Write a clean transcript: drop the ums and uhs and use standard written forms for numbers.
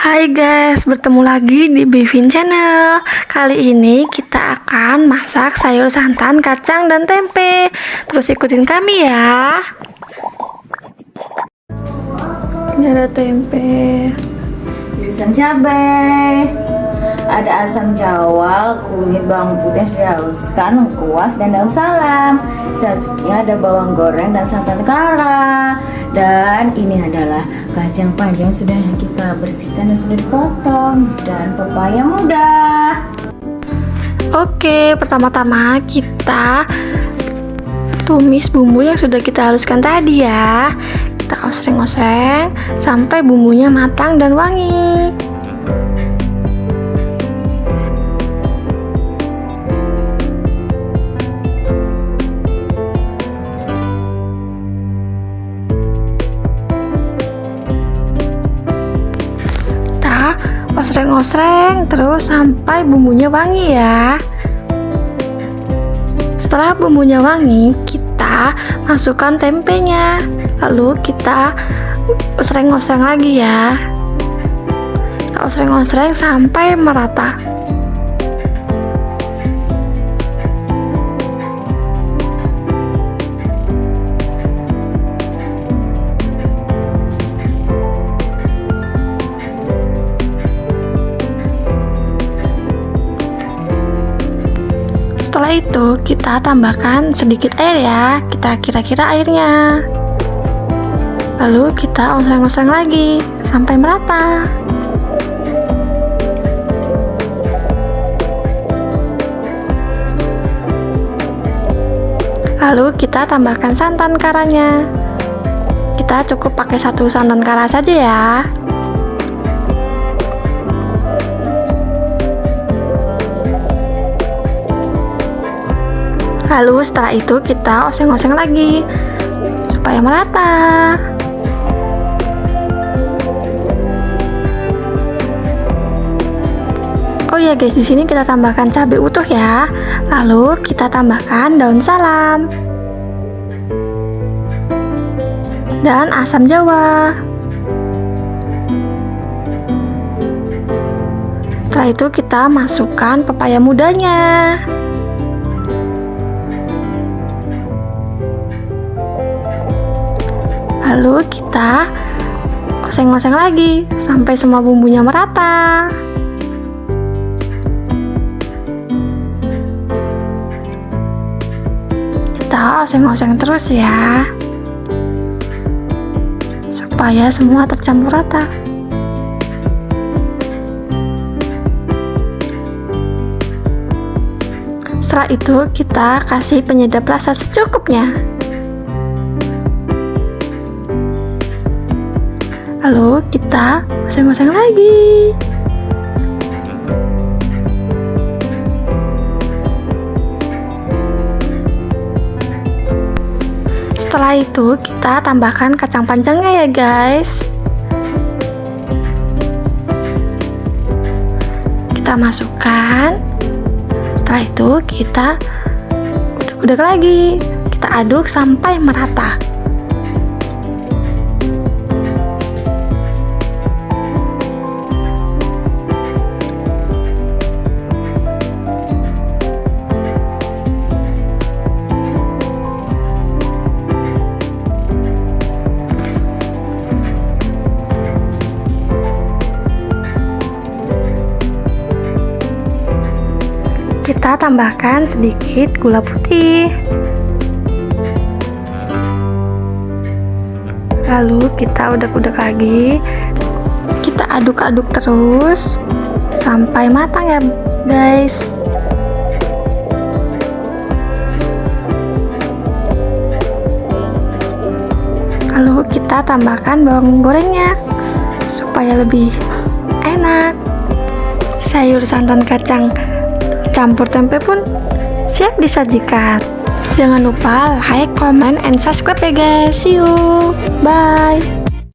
Hai guys, bertemu lagi di Bevin Channel. Kali ini kita akan masak sayur santan, kacang, dan tempe. Terus ikutin kami ya. Ini ada tempe, irisan cabai, ada asam jawa, kunyit, bawang putih yang sudah dihaluskan, lengkuas, dan daun salam. Selanjutnya ada bawang goreng dan santan kara. Dan ini adalah kacang panjang sudah kita bersihkan dan sudah dipotong, dan pepaya muda. Oke, pertama-tama kita tumis bumbu yang sudah kita haluskan tadi ya. Kita osreng-osreng sampai bumbunya matang dan wangi. Osreng-osreng terus sampai bumbunya wangi ya. Setelah bumbunya wangi, kita masukkan tempenya. Lalu kita osreng-osreng lagi ya. Kita osreng-osreng sampai merata. Setelah itu kita tambahkan sedikit air ya, kita kira-kira airnya. Lalu kita osreng-osreng lagi sampai merata. Lalu kita tambahkan santan karanya. Kita cukup pakai 1 santan kara saja ya. Lalu setelah itu kita oseng-oseng lagi supaya merata. Oh ya guys, di sini kita tambahkan cabai utuh ya. Lalu kita tambahkan daun salam dan asam jawa. Setelah itu kita masukkan pepaya mudanya. Lalu kita oseng-oseng lagi sampai semua bumbunya merata. Kita oseng-oseng terus ya, supaya semua tercampur rata. Setelah itu kita kasih penyedap rasa secukupnya. Lalu kita oseng-oseng lagi. Setelah itu kita tambahkan kacang panjangnya ya guys. Kita masukkan. Setelah itu kita udek-udek lagi. Kita aduk sampai merata. Kita tambahkan sedikit gula putih. Lalu kita udek-udek lagi. Kita aduk-aduk terus sampai matang ya guys. Lalu kita tambahkan bawang gorengnya supaya lebih enak. Sayur santan kacang campur tempe pun siap disajikan. Jangan lupa like, comment, and subscribe ya guys. See you, bye.